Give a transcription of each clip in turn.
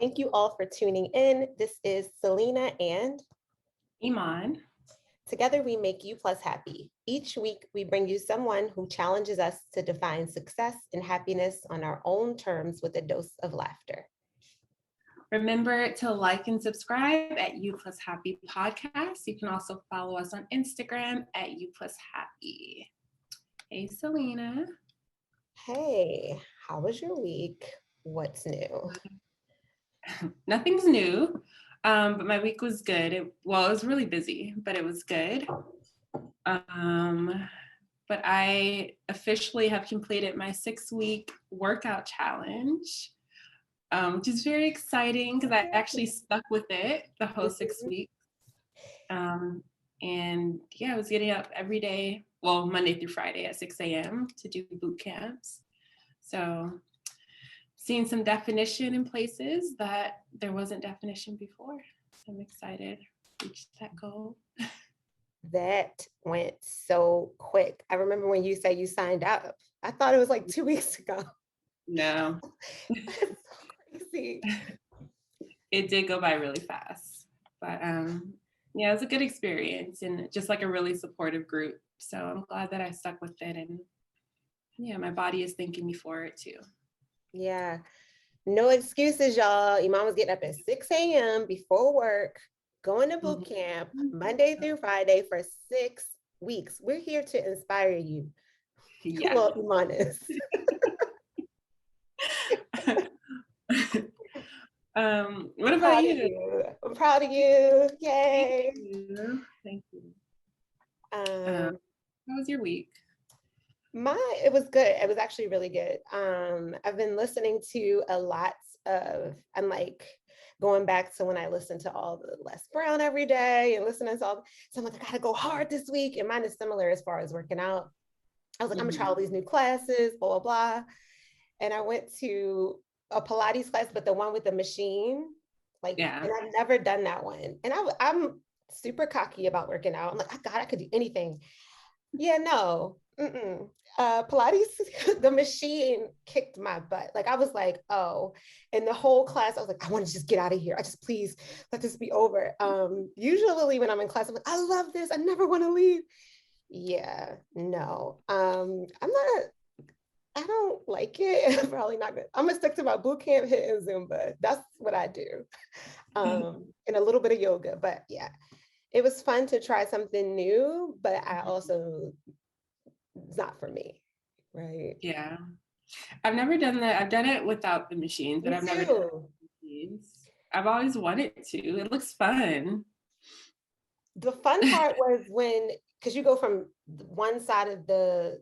Thank you all for tuning in. This is Selena and Iman. together we make you plus happy. Each week we bring you someone who challenges us to define success and happiness on our own terms with a dose of laughter. Remember to like and subscribe at You Plus Happy Podcast. You can also follow us on Instagram at You Plus Happy. Hey, Selena. Hey, how was your week? What's new? Nothing's new, but my week was good. It was really busy, but it was good. But I officially have completed my 6-week workout challenge, which is very exciting because I actually stuck with it the whole 6 weeks. And yeah, I was getting up every day, well, Monday through Friday at 6 a.m. to do boot camps. So seeing some definition in places that there wasn't definition before. I'm excited to reach that goal. That went so quick. I remember when you said you signed up. I thought it was like 2 weeks ago. No. That's so crazy. It did go by really fast. But yeah, it was a good experience and just like a really supportive group. So I'm glad that I stuck with it. And yeah, my body is thanking me for it too. Yeah. No excuses, y'all. Iman was getting up at 6 a.m. before work, going to boot camp Monday through Friday for 6 weeks. We're here to inspire you. Yeah. Well, Iman is. What about you? I'm proud of you. Yay. Thank you. How was your week? It was good. It was actually really good. I've been listening to I'm like going back to when I listened to all the Les Brown every day and listening to all, so I'm like, I gotta go hard this week. And mine is similar as far as working out. I was like, I'm gonna try all these new classes, blah, blah, blah. And I went to a Pilates class, but the one with the machine, and I've never done that one. And I'm super cocky about working out. I'm like, I could do anything. Yeah, no. Pilates, the machine kicked my butt. Like I was like, oh, and the whole class, I was like, I want to just get out of here. I just please let this be over. Usually when I'm in class, I'm like, I love this. I never want to leave. Yeah, no. I don't like it. I'm probably not good. I'm gonna stick to my boot camp, HIIT, and Zumba. That's what I do. And a little bit of yoga, but yeah. It was fun to try something new, but I also, it's not for me, right? Yeah. I've never done that. I've done it without the machines, but I've never done it with the machines. I've always wanted to. It looks fun. The fun part was because you go from one side of the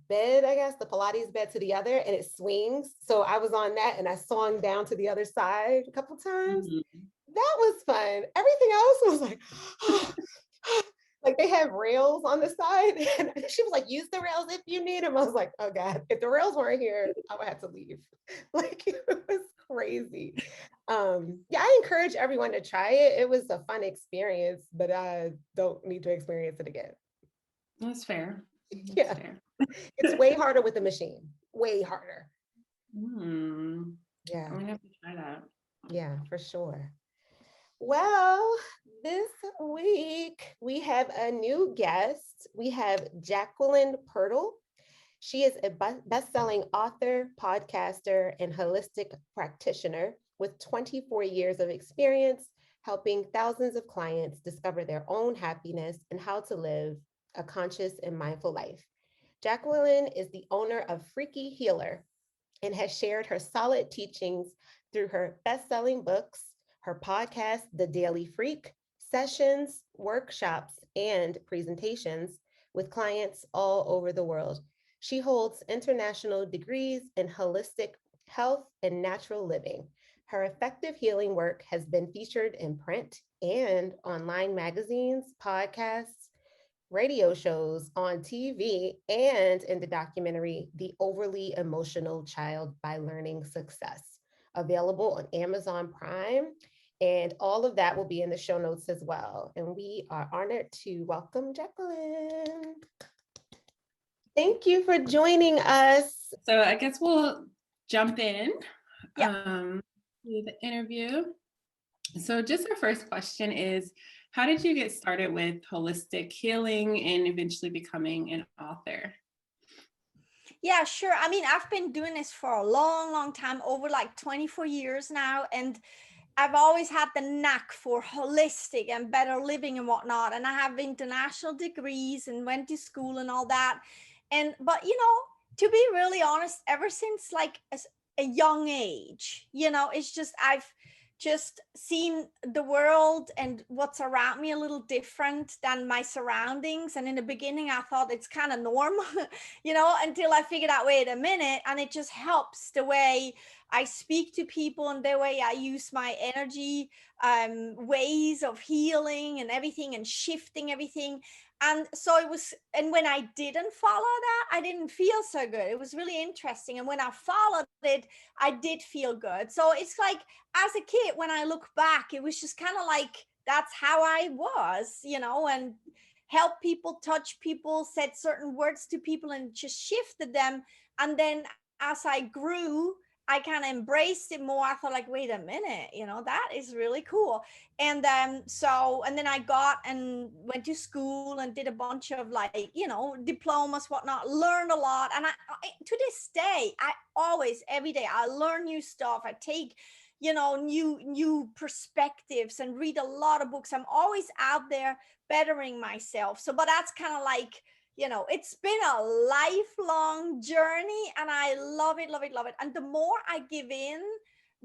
bed, I guess, the Pilates bed to the other, and it swings. So I was on that and I swung down to the other side a couple times. That was fun. Everything else was like, like they have rails on the side. And she was like, use the rails if you need them. I was like, oh God, if the rails weren't here, I would have to leave. Like it was crazy. Yeah, I encourage everyone to try it. It was a fun experience, but I don't need to experience it again. That's fair. Yeah. Fair. It's way harder with the machine. Way harder. Yeah. I'm gonna have to try that. Yeah, for sure. Well, this week we have a new guest. We have Jacqueline Pirtle. She is a best-selling author, podcaster, and holistic practitioner with 24 years of experience helping thousands of clients discover their own happiness and how to live a conscious and mindful life. Jacqueline is the owner of Freaky Healer and has shared her solid teachings through her best-selling books, her podcast, The Daily Freak, sessions, workshops, and presentations with clients all over the world. She holds international degrees in holistic health and natural living. Her effective healing work has been featured in print and online magazines, podcasts, radio shows, on TV, and in the documentary, The Overly Emotional Child by Learning Success, available on Amazon Prime. And all of that will be in the show notes as well. And we are honored to welcome Jacqueline. Thank you for joining us. So I guess we'll jump in. Yeah. do the interview. So just our first question is, how did you get started with holistic healing and eventually becoming an author? Yeah, sure. I mean, I've been doing this for a long, long time, over like 24 years now. And I've always had the knack for holistic and better living and whatnot. And I have international degrees and went to school and all that. But to be really honest, ever since like a young age, it's just, I've just seen the world and what's around me a little different than my surroundings. And in the beginning, I thought it's kind of normal, until I figured out, wait a minute. And it just helps the way I speak to people and the way I use my energy, ways of healing and everything and shifting everything. And so it was, and when I didn't follow that, I didn't feel so good. It was really interesting. And when I followed it, I did feel good. So it's like, as a kid, when I look back, it was just kind of like, that's how I was, and help people, touch people, said certain words to people and just shifted them. And then as I grew, I kind of embraced it more. I thought like, wait a minute, that is really cool. And and then I got and went to school and did a bunch of like, diplomas, whatnot, learned a lot. And I to this day, I always, every day, I learn new stuff. I take, new perspectives and read a lot of books. I'm always out there bettering myself. So, but that's kind of like, it's been a lifelong journey and I love it, love it, love it. And the more I give in,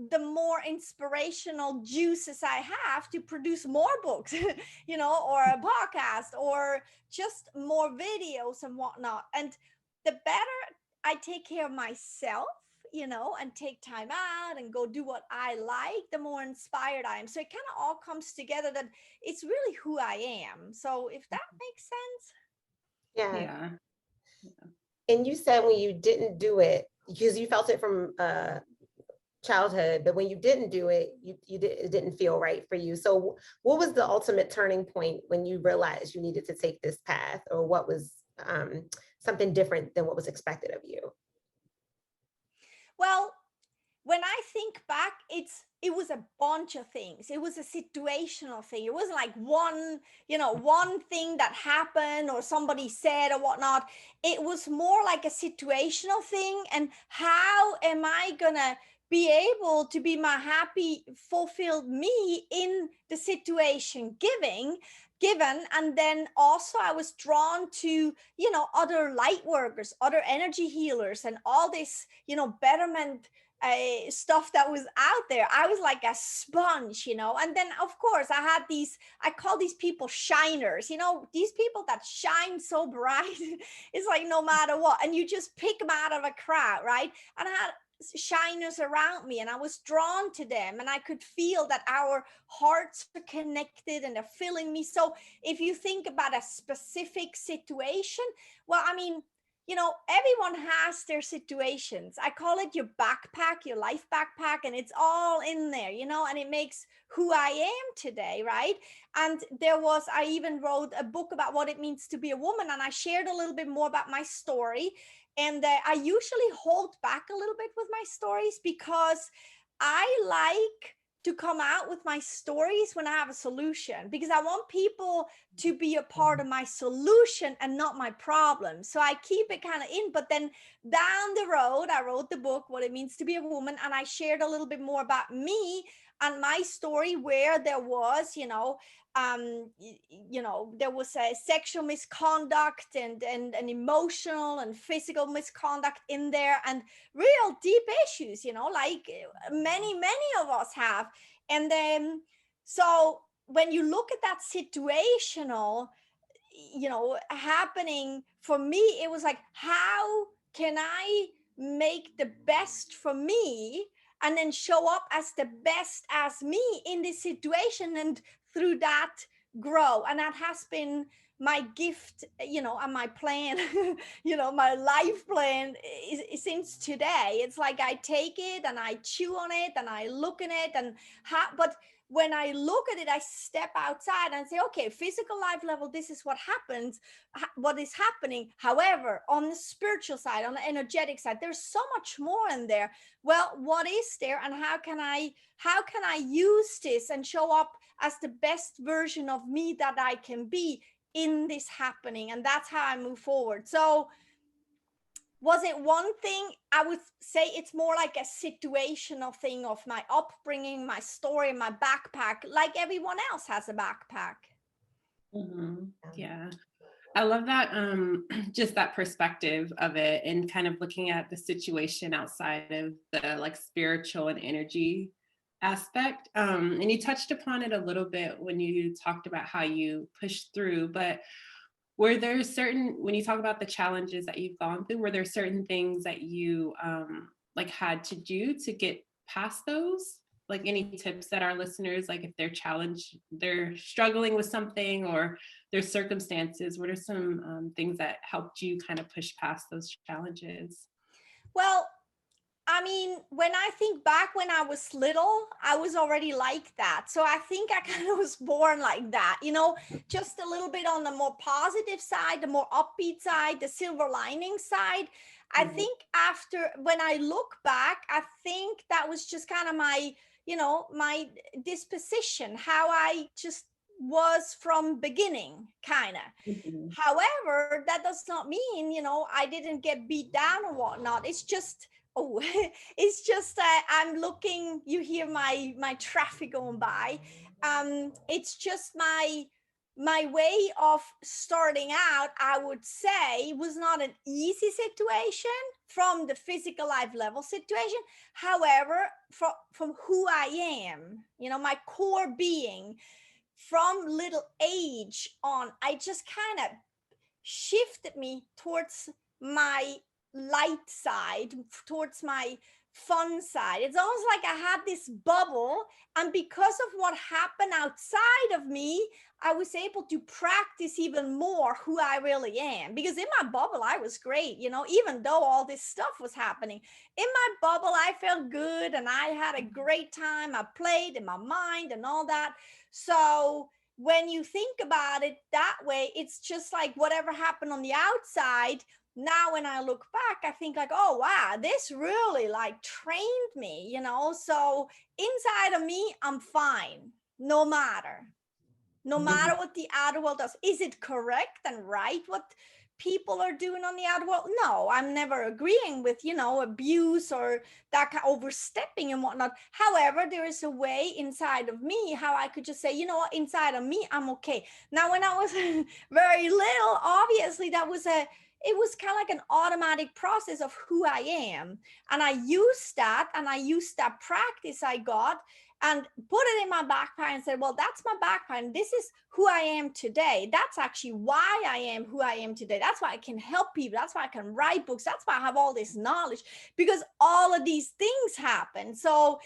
the more inspirational juices I have to produce more books, or a podcast or just more videos and whatnot. And the better I take care of myself, and take time out and go do what I like, the more inspired I am. So it kind of all comes together that it's really who I am. So if that makes sense. Yeah. Yeah. And you said when you didn't do it, because you felt it from childhood, but when you didn't do it, it didn't feel right for you. So what was the ultimate turning point when you realized you needed to take this path, or what was something different than what was expected of you? Well, when I think back, it was a bunch of things. It was a situational thing. It wasn't like one thing that happened or somebody said or whatnot. It was more like a situational thing. And how am I gonna be able to be my happy, fulfilled me in the situation given? And then also I was drawn to, other light workers, other energy healers, and all this, betterment stuff that was out there. I was like a sponge, and then of course I had I call these people shiners, these people that shine so bright. It's like no matter what, and you just pick them out of a crowd, right? And I had shiners around me and I was drawn to them, and I could feel that our hearts are connected and they're feeling me. So if you think about a specific situation, well, I mean, everyone has their situations. I call it your backpack, your life backpack, and it's all in there, and it makes who I am today, right? And I even wrote a book about what it means to be a woman, and I shared a little bit more about my story. And I usually hold back a little bit with my stories because I like to come out with my stories when I have a solution, because I want people to be a part of my solution and not my problem. So I keep it kind of in, but then down the road, I wrote the book, What It Means to Be a Woman, and I shared a little bit more about me and my story, where there was, there was a sexual misconduct and emotional and physical misconduct in there, and real deep issues, like many of us have. And then, so when you look at that situational, happening for me, it was like, how can I make the best for me and then show up as the best as me in this situation, and through that grow? And that has been my gift, and my plan, my life plan is since today. It's like I take it and I chew on it and I look in it, and but when I look at it, I step outside and say, okay, physical life level, this is what happens, what is happening. However, on the spiritual side, on the energetic side, there's so much more in there. Well, what is there, and how can I use this and show up as the best version of me that I can be in this happening? And that's how I move forward. So was it one thing? I would say it's more like a situational thing of my upbringing, my story, my backpack, like everyone else has a backpack. Yeah. I love that, just that perspective of it, and kind of looking at the situation outside of the like spiritual and energy aspect. And you touched upon it a little bit when you talked about how you pushed through, but were there certain, when you talk about the challenges that you've gone through, were there certain things that you like had to do to get past those? Like any tips that our listeners, like if they're struggling with something or their circumstances, what are some things that helped you kind of push past those challenges? Well, I mean, when I think back when I was little, I was already like that. So I think I kind of was born like that, just a little bit on the more positive side, the more upbeat side, the silver lining side. I think when I look back, I think that was just kind of my, my disposition, how I just was from beginning, kind of. However, that does not mean, I didn't get beat down or whatnot. It's just, it's just I'm looking, you hear my traffic going by. It's just my way of starting out, I would say, was not an easy situation from the physical life level situation. However, from who I am, my core being, from little age on, I just kind of shifted me towards my light side, towards my fun side. It's almost like I had this bubble, and because of what happened outside of me, I was able to practice even more who I really am. Because in my bubble, I was great, even though all this stuff was happening. In my bubble, I felt good and I had a great time. I played in my mind and all that. So when you think about it that way, it's just like whatever happened on the outside. Now, when I look back, I think like, oh, wow, this really like trained me, so inside of me, I'm fine, no matter what the outer world does. Is it correct and right what people are doing on the outer world? No, I'm never agreeing with, abuse or that kind of overstepping and whatnot. However, there is a way inside of me how I could just say, what, inside of me, I'm okay. Now, when I was very little, obviously it was kind of like an automatic process of who I am. And I used that practice I got and put it in my backpack and said, well, that's my backpack. And this is who I am today. That's actually why I am who I am today. That's why I can help people. That's why I can write books. That's why I have all this knowledge, because all of these things happen. So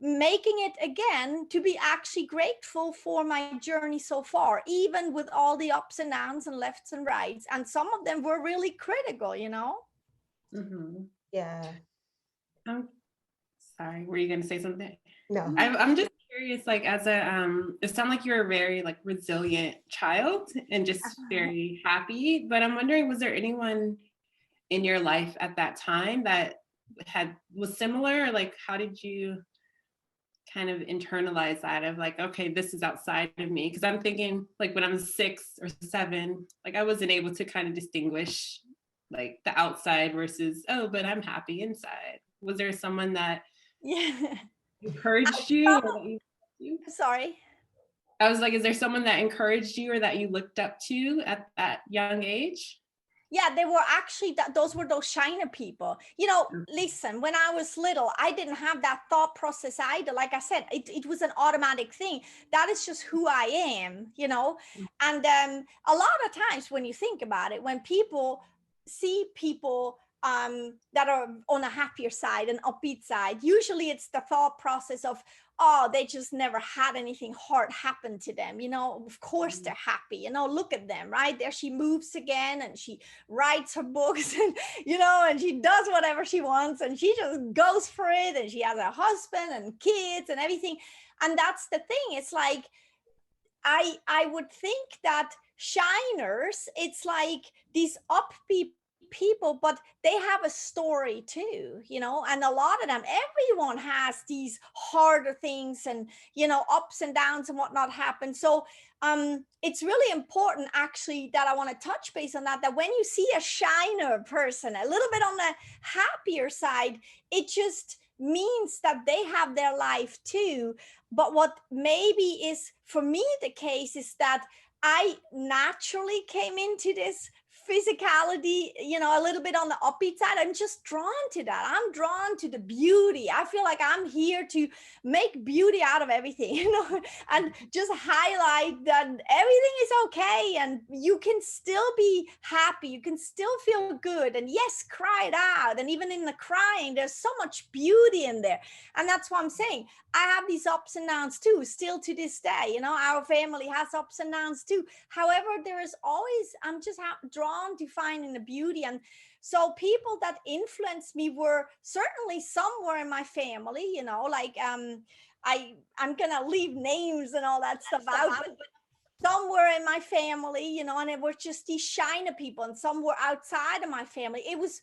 making it again to be actually grateful for my journey so far, even with all the ups and downs and lefts and rights. And some of them were really critical, Yeah. I'm sorry, were you going to say something? No. I'm just curious, like as it sounds like you're a very like resilient child and just very happy, but I'm wondering, was there anyone in your life at that time that was similar? Like, how did you kind of internalize that of like, okay, this is outside of me? Because I'm thinking like when I'm 6 or 7, like I wasn't able to kind of distinguish like the outside versus, oh, but I'm happy inside. Was there someone that encouraged you? Sorry. I was like, is there someone that encouraged you or that you looked up to at that young age? Yeah, they were actually, those were those shiner people. Listen, when I was little, I didn't have that thought process either. Like I said, it was an automatic thing. That is just who I am, And a lot of times when you think about it, when people see people that are on a happier side, an upbeat side, usually it's the thought process of, oh, they just never had anything hard happen to them. Of course they're happy, look at them, right? There she moves again and she writes her books and, and she does whatever she wants and she just goes for it. And she has a husband and kids and everything. And that's the thing. It's like, I would think that shiners, it's like these upbeat people, but they have a story too, you know, and a lot of them, everyone has these harder things and, you know, ups and downs and whatnot happen. So it's really important actually that I want to touch base on that, that when you see a shiner person a little bit on the happier side, it just means that they have their life too. But what maybe is for me the case is that I naturally came into this physicality, you know, a little bit on the upbeat side. I'm just drawn to that. I'm drawn to the beauty. I feel like I'm here to make beauty out of everything, you know, and just highlight that everything is okay and you can still be happy. You can still feel good. And yes, cry it out. And even in the crying, there's so much beauty in there. And that's what I'm saying. I have these ups and downs too, still to this day. You know, our family has ups and downs too. However, there is always, I'm just drawn to finding the beauty. And so people that influenced me were certainly somewhere in my family, you know, like I'm gonna leave names and all that stuff out, but somewhere in my family, you know, and it were just these shiner people, and some were outside of my family. It was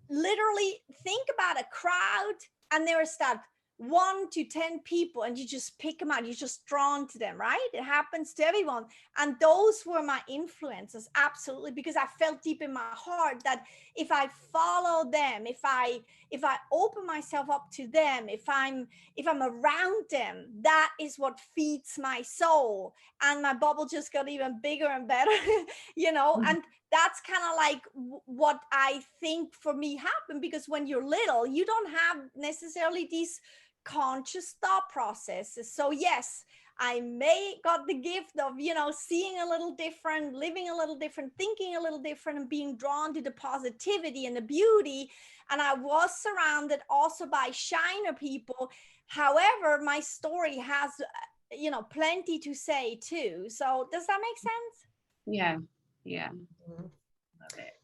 literally, think about a crowd, and there is that 1 to 10 people, and you just pick them out, you're just drawn to them, right? It happens to everyone. And those were my influences, absolutely, because I felt deep in my heart that if I follow them, if I open myself up to them, if I'm around them, that is what feeds my soul. And my bubble just got even bigger and better, you know. And that's kind of like what I think for me happened, because when you're little, you don't have necessarily these conscious thought processes. So yes, I may got the gift of, you know, seeing a little different, living a little different, thinking a little different, and being drawn to the positivity and the beauty. And I was surrounded also by shiner people. However, my story has, you know, plenty to say too. So does that make sense? Yeah. Yeah. Mhm. Love it.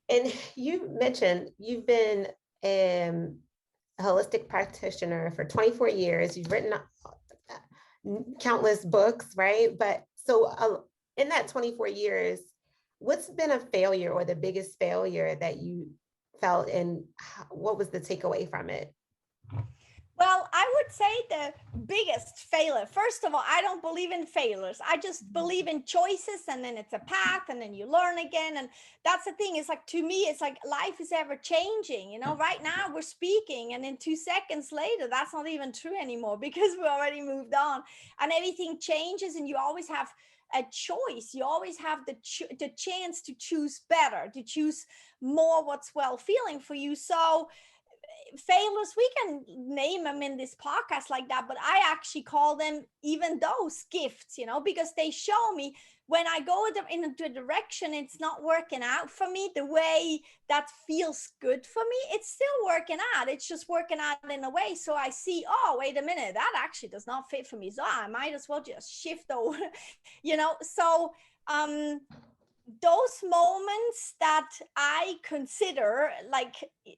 And you mentioned you've been a holistic practitioner for 24 years. You've written countless books, right? But so in that 24 years, what's been a failure or the biggest failure that you felt, and what was the takeaway from it? Well, I would say the biggest failure, first of all, I don't believe in failures. I just believe in choices, and then it's a path, and then you learn again. And that's the thing. It's like, to me, it's like life is ever changing. You know, right now we're speaking, and then 2 seconds later, that's not even true anymore because we already moved on, and everything changes, and you always have a choice. You always have the chance to choose better, to choose more what's well feeling for you. So failures, we can name them in this podcast like that, but I actually call them even those gifts, you know, because they show me when I go in a direction, it's not working out for me the way that feels good for me. It's still working out. It's just working out in a way. So I see, oh, wait a minute, that actually does not fit for me. So I might as well just shift over, you know? So, those moments that I consider like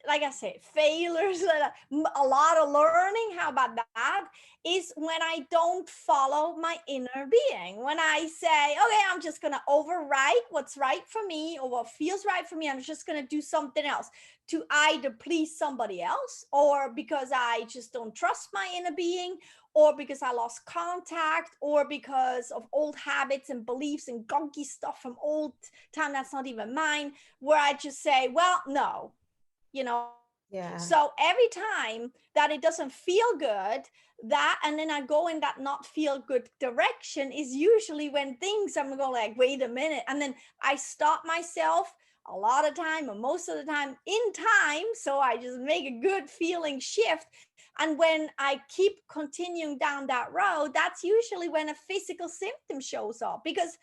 I said, failures, a lot of learning. How about that? Is when I don't follow my inner being. When I say, okay, I'm just gonna overwrite what's right for me or what feels right for me. I'm just gonna do something else to either please somebody else, or because I just don't trust my inner being, or because I lost contact, or because of old habits and beliefs and gunky stuff from old time that's not even mine, where I just say, well, no, you know. Yeah. So every time that it doesn't feel good, that, and then I go in that not feel good direction, is usually when things, I'm going like, wait a minute. And then I stop myself a lot of time, or most of the time in time. So I just make a good feeling shift. And when I keep continuing down that road, that's usually when a physical symptom shows up, because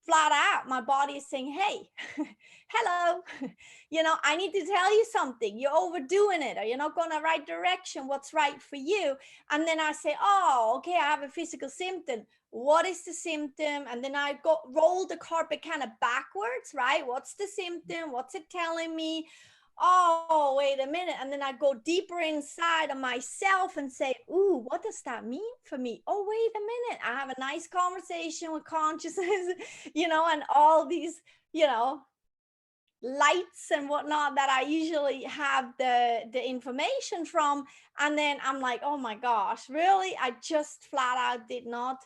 flat out my body is saying, hey, hello, you know, I need to tell you something. You're overdoing it, or you're not going the right direction. What's right for you? And then I say, oh, okay, I have a physical symptom. What is the symptom? And then I go roll the carpet kind of backwards, right? What's the symptom? What's it telling me? oh, wait a minute. And then I go deeper inside of myself and say, ooh, what does that mean for me? Oh, wait a minute. I have a nice conversation with consciousness, and all these, lights and whatnot that I usually have the information from. And then I'm like, oh my gosh, really? I just flat out did not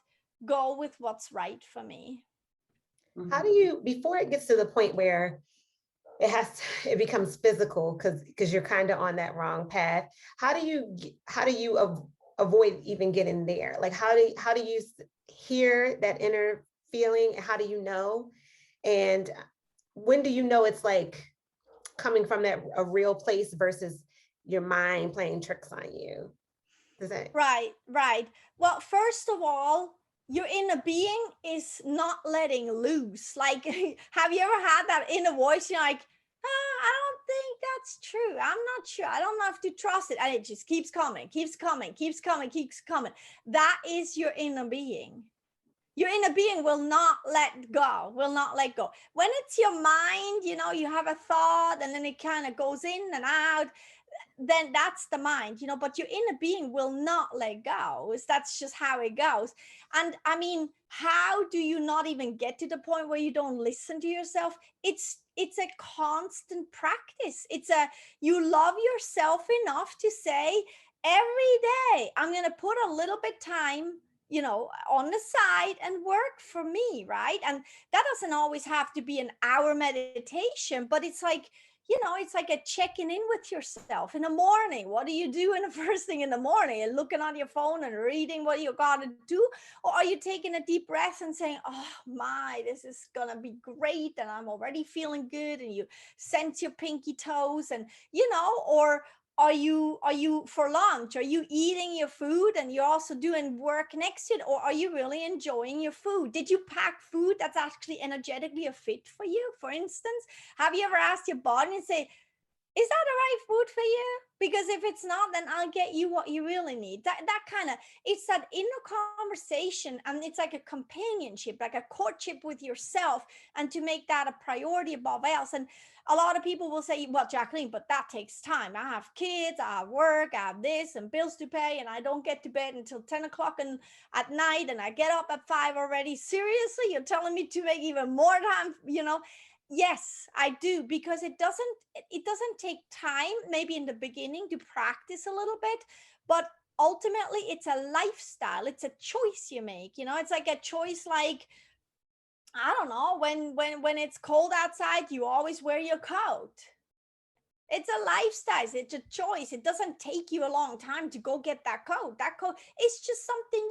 go with what's right for me. How do you, before it gets to the point where it becomes physical, because you're kind of on that wrong path, how do you avoid even getting there? Like, how do you hear that inner feeling? How do you know? And when do you know it's like coming from a real place versus your mind playing tricks on you? Does that? Right. Well, first of all, your inner being is not letting loose. Like, have you ever had that inner voice? You're like, I don't think that's true. I'm not sure. I don't have to trust it. And it just keeps coming, keeps coming, keeps coming, keeps coming. That is your inner being. Your inner being will not let go, will not let go. When it's your mind, you have a thought and then it kind of goes in and out, then that's the mind, but your inner being will not let go. That's just how it goes. And I mean, how do you not even get to the point where you don't listen to yourself? It's a constant practice. You love yourself enough to say, every day I'm going to put a little bit time on the side and work for me, right? And that doesn't always have to be an hour meditation, but it's like, it's like a checking in with yourself in the morning. What do you do in the first thing in the morning? And looking on your phone and reading what you got to do? Or are you taking a deep breath and saying, oh my, this is going to be great. And I'm already feeling good. And you sense your pinky toes and, or are you for lunch, are you eating your food and you're also doing work next to it, or are you really enjoying your food? Did you pack food that's actually energetically a fit for you? For instance, have you ever asked your body and say, is that the right food for you? Because if it's not, then I'll get you what you really need. That kind of, it's that inner conversation, and it's like a companionship, like a courtship with yourself, and to make that a priority above else. And a lot of people will say, well, Jacqueline, but that takes time. I have kids, I have work, I have this and bills to pay, and I don't get to bed until 10 o'clock at night, and I get up at 5 already. Seriously, you're telling me to make even more time, Yes, I do, because it doesn't take time, maybe in the beginning, to practice a little bit, but ultimately it's a lifestyle. It's a choice you make. It's like a choice, like, I don't know, when it's cold outside, you always wear your coat. It's a lifestyle. It's a choice. It doesn't take you a long time to go get that coat. That coat, it's just something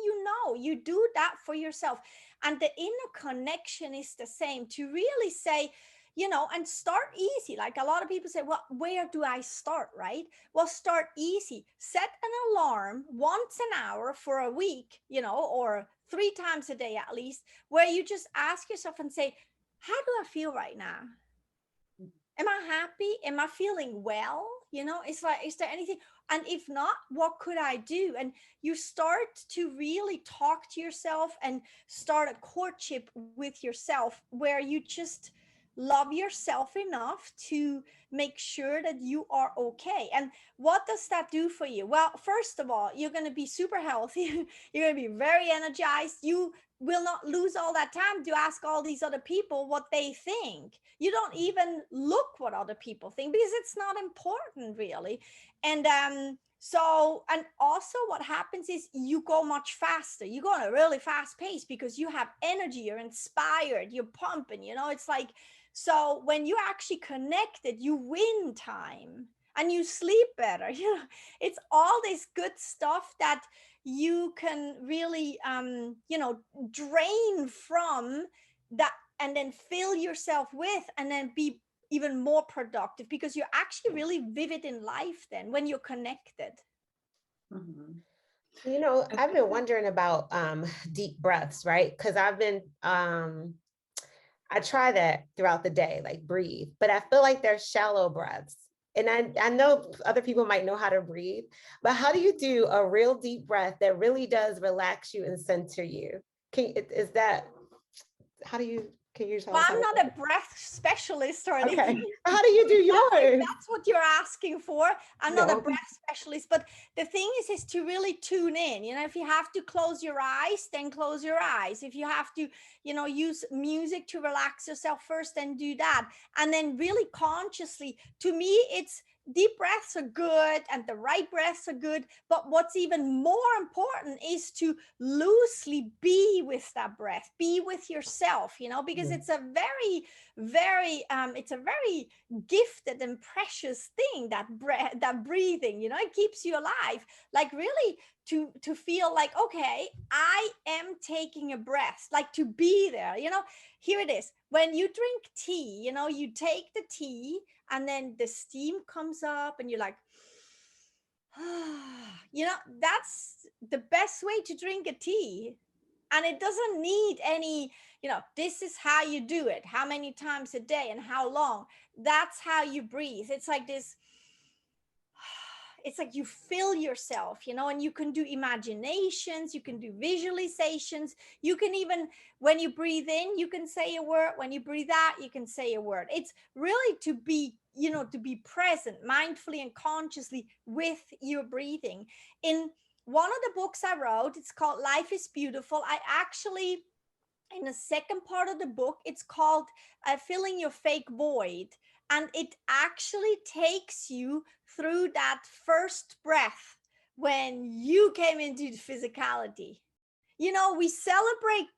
you do that for yourself. And the inner connection is the same, to really say, and start easy. Like, a lot of people say, well, where do I start, right? Well, start easy. Set an alarm once an hour for a week, or 3 times a day at least, where you just ask yourself and say, how do I feel right now? Am I happy? Am I feeling well? It's like, is there anything? And if not, what could I do? And you start to really talk to yourself and start a courtship with yourself, where you just love yourself enough to make sure that you are okay. And what does that do for you? Well, first of all, you're going to be super healthy. You're going to be very energized. You will not lose all that time to ask all these other people what they think. You don't even look what other people think, because it's not important, really. And and also what happens is you go much faster. You go at a really fast pace because you have energy, you're inspired, you're pumping, it's like, so when you actually connected, you win time and you sleep better. It's all this good stuff that you can really drain from that, and then fill yourself with, and then be even more productive, because you're actually really vivid in life then when you're connected. I've been wondering about deep breaths, right? Because I've been I try that throughout the day, like breathe, but I feel like they're shallow breaths. And I know other people might know how to breathe, but how do you do a real deep breath that really does relax you and center you? How do you? Can you tell Well, us I'm how not to a breath specialist or do it? anything. Okay. How do you do yours? That's what you're asking for. I'm not a No. breath specialist, but the thing is to really tune in. You know, if you have to close your eyes, then close your eyes. If you have to, use music to relax yourself first, then do that. And then really consciously, to me, it's deep breaths are good and the right breaths are good. But what's even more important is to loosely be with that breath, be with yourself, because Yeah. it's a very gifted and precious thing, that breath, that breathing, it keeps you alive. Like really to feel like, okay, I am taking a breath, like to be there. Here it is. When you drink tea, you take the tea and then the steam comes up and you're like, that's the best way to drink a tea. And it doesn't need any, this is how you do it, how many times a day and how long. That's how you breathe. It's like this, it's like you fill yourself, and you can do imaginations, you can do visualizations. You can even, when you breathe in, you can say a word. When you breathe out, you can say a word. It's really to be, to be present mindfully and consciously with your breathing. In one of the books I wrote, it's called Life is Beautiful. I actually, in the second part of the book, it's called Filling Your Fake Void. And it actually takes you through that first breath when you came into the physicality. We celebrate,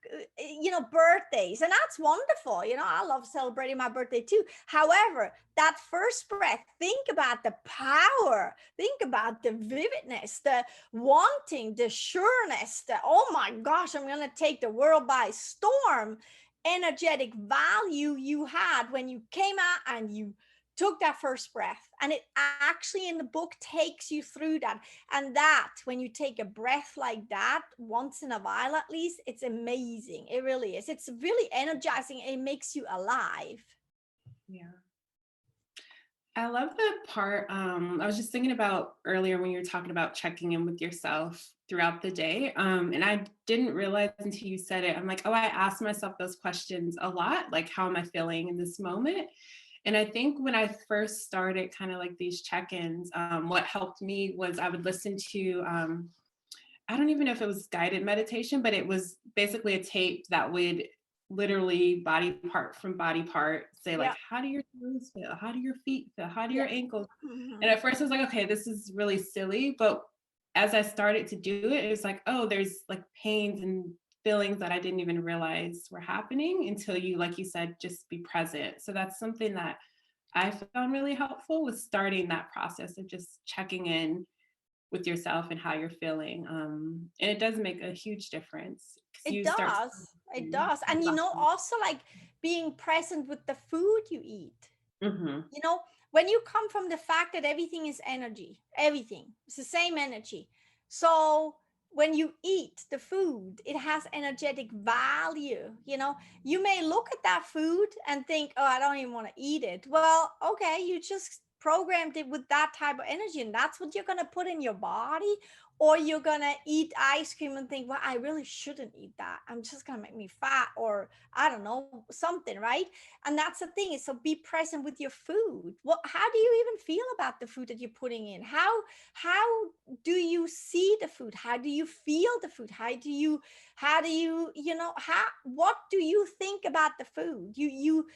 birthdays, and that's wonderful. I love celebrating my birthday too. However, that first breath, think about the power, think about the vividness, the wanting, the sureness, the, oh my gosh, I'm going to take the world by storm, energetic value you had when you came out and you took that first breath. And it actually in the book takes you through that. And that, when you take a breath like that once in a while, at least, it's amazing. It really is. It's really energizing. It makes you alive. Yeah. I love the part, I was just thinking about earlier when you were talking about checking in with yourself throughout the day. And I didn't realize until you said it, I'm like, oh, I asked myself those questions a lot, like, how am I feeling in this moment? And I think when I first started kind of like these check-ins, what helped me was I would listen to, I don't even know if it was guided meditation, but it was basically a tape that would literally body part from body part say like, how do your toes feel? How do your feet feel? How do your ankles? Mm-hmm. And at first I was like, okay, this is really silly. But as I started to do it, it was like, oh, there's like pains and feelings that I didn't even realize were happening until you, like you said, just be present. So that's something that I found really helpful, with starting that process of just checking in with yourself and how you're feeling. And it does make a huge difference. It does. And, also like being present with the food you eat. Mm-hmm. When you come from the fact that everything is energy, everything, it's the same energy. So when you eat the food, it has energetic value. You may look at that food and think, oh, I don't even want to eat it. Well, okay, you just programmed it with that type of energy, and that's what you're going to put in your body. Or you're going to eat ice cream and think, well, I really shouldn't eat that. I'm just going to make me fat, or I don't know, something, right? And that's the thing, is so be present with your food. How do you even feel about the food that you're putting in? How do you see the food? How do you feel the food? What do you think about the food? You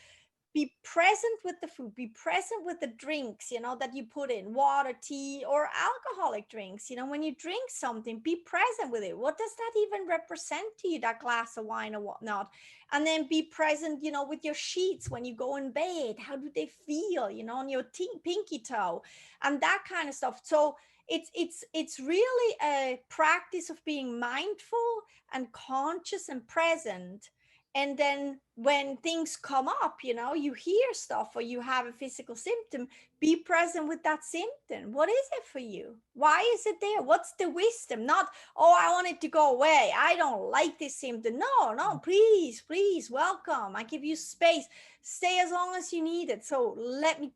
be present with the food, be present with the drinks, that you put in, water, tea, or alcoholic drinks. When you drink something, be present with it. What does that even represent to you, that glass of wine or whatnot? And then be present, with your sheets when you go in bed. How do they feel, on your pinky toe and that kind of stuff. So it's really a practice of being mindful and conscious and present. And then when things come up, you hear stuff or you have a physical symptom, be present with that symptom. What is it for you? Why is it there? What's the wisdom? Not, oh, I want it to go away. I don't like this symptom. No, please, welcome. I give you space. Stay as long as you need it. So let me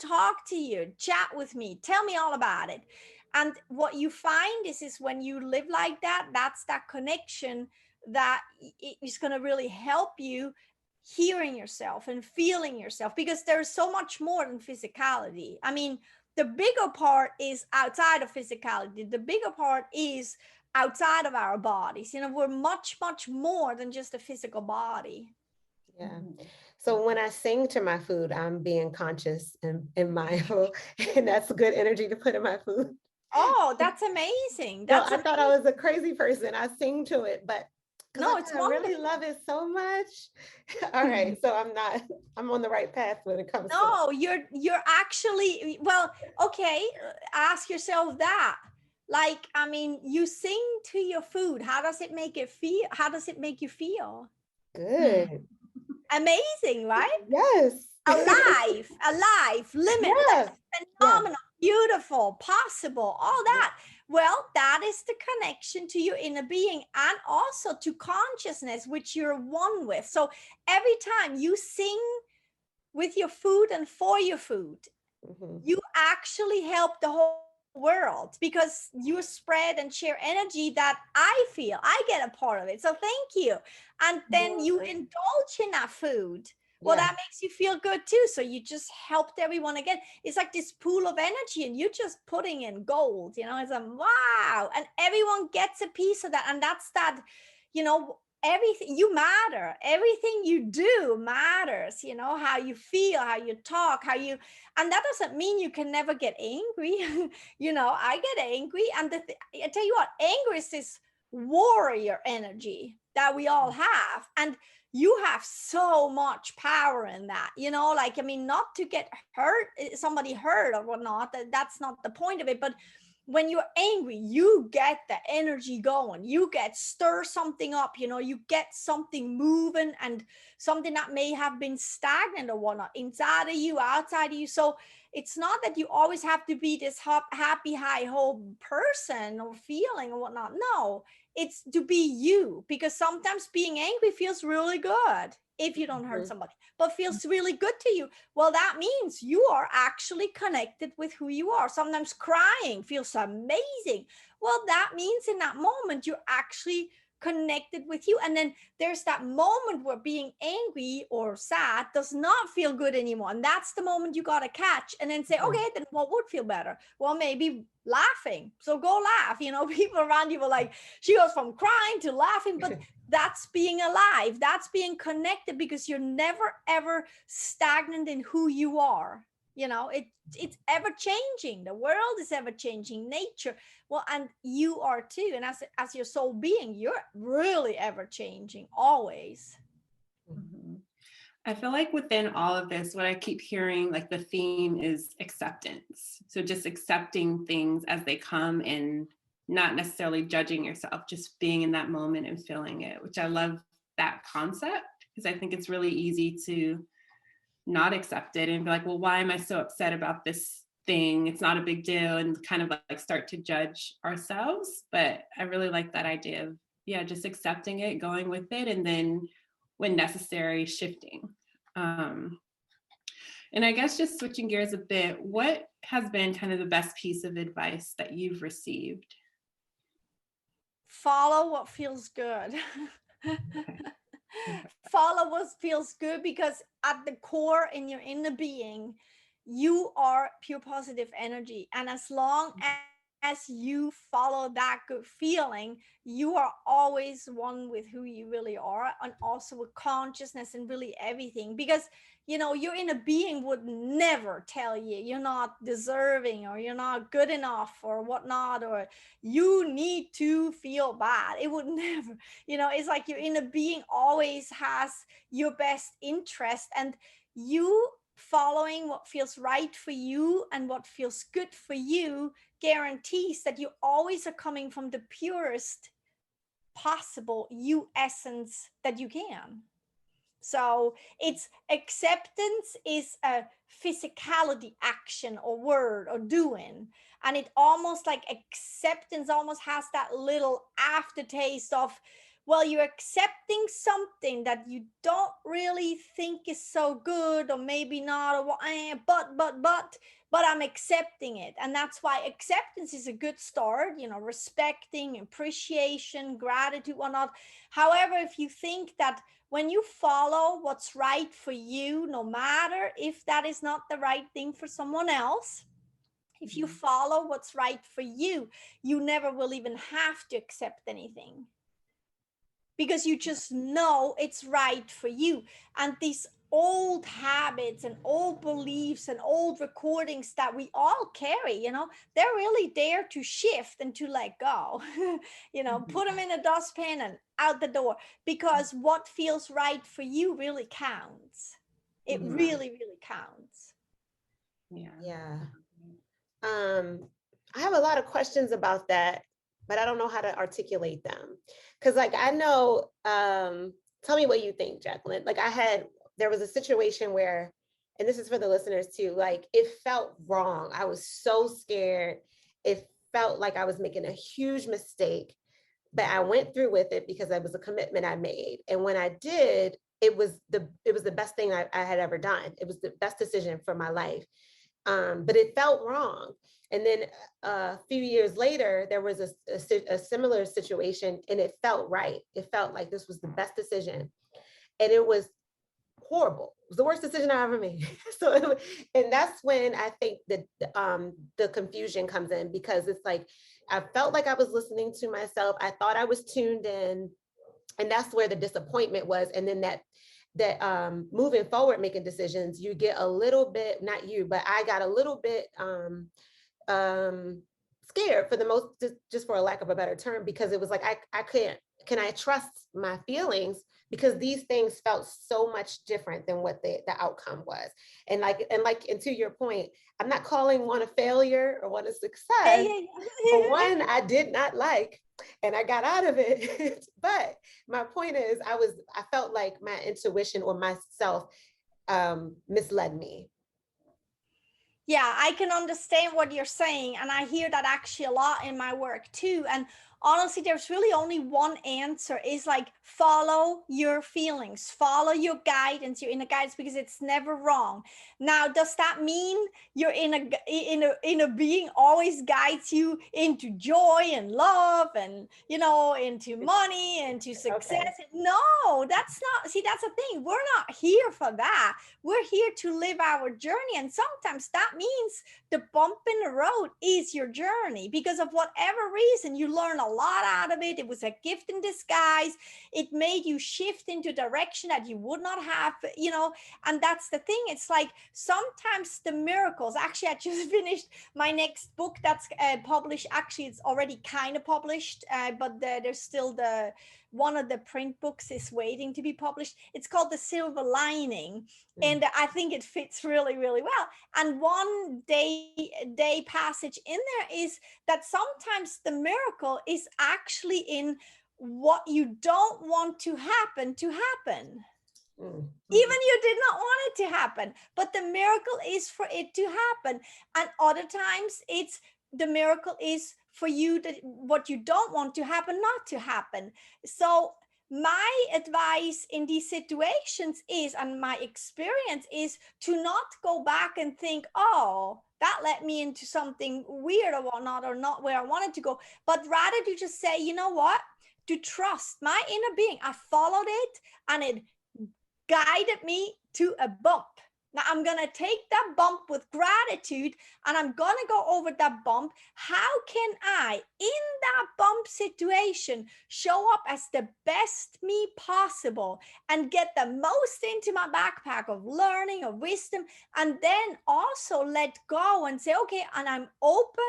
talk to you, chat with me, tell me all about it. And what you find is when you live like that, that's that connection that is going to really help you hearing yourself and feeling yourself, because there's so much more than physicality. I mean, the bigger part is outside of physicality. The bigger part is outside of our bodies. You know, we're much, much more than just a physical body. Yeah. So when I sing to my food, I'm being conscious and mindful, and that's good energy to put in my food. Oh, that's amazing. No, That's I thought I was a crazy person. I sing to it, but because no, it's I really wonderful. love it so much. All right. So I'm on the right path when it comes to that. No, you're actually, well, okay, ask yourself that. Like, I mean, you sing to your food. How does it make it feel? How does it make you feel? Good. Amazing, right? Yes. Alive, limitless, Yeah. Yeah. phenomenal, beautiful, possible, all that. Well, that is the connection to your inner being and also to consciousness, which you're one with. So every time you sing with your food and for your food, Mhm. you actually help the whole world, because you spread and share energy that I feel I get a part of it. So thank you. And then you Yeah. indulge in that food. Well, Yeah. that makes you feel good too. So you just helped everyone again. It's like this pool of energy and you're just putting in gold, you know, it's a wow. And everyone gets a piece of that. And that's that, you know, everything, you matter, everything you do matters, you know, how you feel, how you talk, how you, and that doesn't mean you can never get angry. You know, I get angry, and I tell you what, anger is this warrior energy that we all have, and you have so much power in that, you know, like, I mean, not to get hurt, somebody hurt or whatnot, that's not the point of it, but when you're angry, you get the energy going, you get stir something up, you know, you get something moving, and something that may have been stagnant or whatnot inside of you, outside of you. So it's not that you always have to be this happy high hope person or feeling or whatnot. No, it's to be you, because sometimes being angry feels really good if you don't hurt Mhm. somebody, but feels really good to you. Well, that means you are actually connected with who you are. Sometimes crying feels amazing. Well, that means in that moment you're actually connected with you. And then there's that moment where being angry or sad does not feel good anymore, and that's the moment you got to catch and then say, Mhm. okay, then what would feel better? Well, maybe laughing. So go laugh. You know, people around you were like, she goes from crying to laughing, but that's being alive, that's being connected, because you're never ever stagnant in who you are. You know, it's ever changing, the world is ever changing, nature, well, and you are too. And as your soul being, you're really ever changing always. Mhm. I feel like within all of this, what I keep hearing, like the theme is acceptance. So just accepting things as they come and not necessarily judging yourself, just being in that moment and feeling it, which I love that concept, because I think it's really easy to not accept it and be like, well, why am I so upset about this thing? It's not a big deal, and kind of like start to judge ourselves. But I really like that idea of, yeah, just accepting it, going with it, and then when necessary, shifting. Um, and I guess just switching gears a bit, what has been kind of the best piece of advice that you've received? Follow what feels good. Okay. Follow what feels good, because at the core, in your inner being, you are pure positive energy, and as long as you follow that good feeling, you are always one with who you really are, and also with consciousness and really everything. Because you know, your inner being would never tell you you're not deserving or you're not good enough or whatnot, or you need to feel bad. It would never, you know, it's like your inner being always has your best interest, and you following what feels right for you and what feels good for you guarantees that you always are coming from the purest possible you essence that you can. So it's acceptance is a physicality action or word or doing. And it almost like acceptance almost has that little aftertaste of, well, you're accepting something that you don't really think is so good, or maybe not, or but I'm accepting it. And that's why acceptance is a good start, you know, respecting, appreciation, gratitude, whatnot. However, if you think that when you follow what's right for you, no matter if that is not the right thing for someone else, if you follow what's right for you, you never will even have to accept anything, because you just know it's right for you. And these old habits and old beliefs and old recordings that we all carry, you know, they're really there to shift and to let go. You know, put them in a dustpan and out the door, because what feels right for you really counts. It really, really counts. Yeah. I have a lot of questions about that, but I don't know how to articulate them. Cause like, I know, tell me what you think, Jacqueline. Like there was a situation where, and this is for the listeners too, like it felt wrong. I was so scared. It felt like I was making a huge mistake, but I went through with it because it was a commitment I made. And when I did, it was the best thing I had ever done. It was the best decision for my life. But it felt wrong. And then a few years later, there was a similar situation, and it felt right. It felt like this was the best decision. And it was horrible. It was the worst decision I ever made. And that's when I think that the confusion comes in, because it's like, I felt like I was listening to myself. I thought I was tuned in. And that's where the disappointment was. And then that moving forward, making decisions, you get a little bit, not you, but I got a little bit scared, for the most, just for a lack of a better term, because it was like, can I trust my feelings? Because these things felt so much different than what the outcome was. And to your point, I'm not calling one a failure or one a success, but one I did not like, and I got out of it. But my point is, I felt like my intuition or myself misled me. Yeah, I can understand what you're saying. And I hear that actually a lot in my work too. And honestly, there's really only one answer, is like, follow your feelings, follow your guidance, your inner guidance, because it's never wrong. Now, does that mean your inner being always guides you into joy and love and, you know, into money, into success? Okay. No, that's not, see, that's the thing. We're not here for that. We're here to live our journey. And sometimes that means the bump in the road is your journey, because of whatever reason you learn a lot out of it. It was a gift in disguise. It made you shift into direction that you would not have, you know. And that's the thing. It's like, sometimes the miracles, actually, I just finished my next book that's published. Actually, it's already kind of published, but there's still one of the print books is waiting to be published. It's called The Silver Lining. And I think it fits really, really well. And one day passage in there is that sometimes the miracle is actually in what you don't want to happen. Even you did not want it to happen, but the miracle is for it to happen. And other times it's the miracle is for you, that what you don't want to happen, not to happen. So my advice in these situations is, and my experience is, to not go back and think, oh, that led me into something weird or whatnot, or not where I wanted to go, but rather to just say, you know what, to trust my inner being. I followed it and it guided me to a bump. Now I'm going to take that bump with gratitude, and I'm going to go over that bump. How can I, in that bump situation, show up as the best me possible and get the most into my backpack of learning, of wisdom, and then also let go and say, okay, and I'm open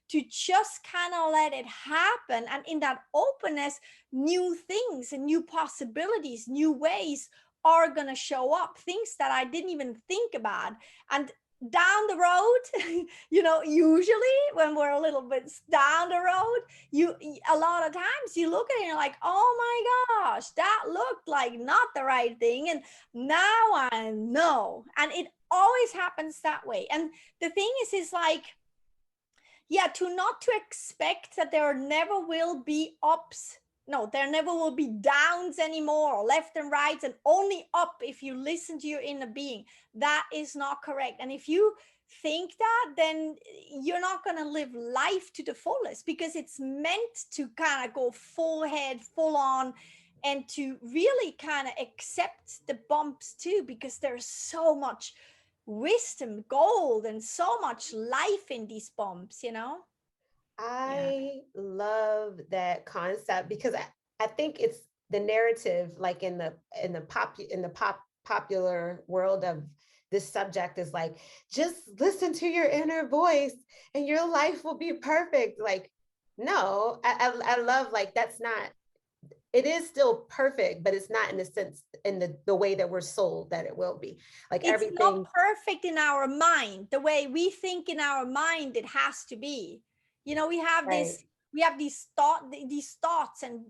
to just kind of let it happen. And in that openness, new things and new possibilities, new ways are going to show up, things that I didn't even think about. And down the road, you know, usually when we're a little bit down the road, a lot of times you look at it and you're like, oh my gosh, that looked like not the right thing. And now I know. And it always happens that way. And the thing is like, yeah, not to expect that there never will be ups No, there never will be downs anymore, left and rights, and only up if you listen to your inner being. That is not correct. And if you think that, then you're not going to live life to the fullest, because it's meant to kind of go full head, full on, and to really kind of accept the bumps too, because there's so much wisdom, gold, and so much life in these bumps, you know? I love that concept because I think it's the narrative, like in the popular world of this subject, is like, just listen to your inner voice and your life will be perfect. Like, no, I love, like, that's not, it is still perfect, but it's not in the sense, in the way that we're sold that it will be. Like, It's everything. not perfect in our mind, the way we think in our mind it has to be. You know, we have Right. this, we have these thoughts, and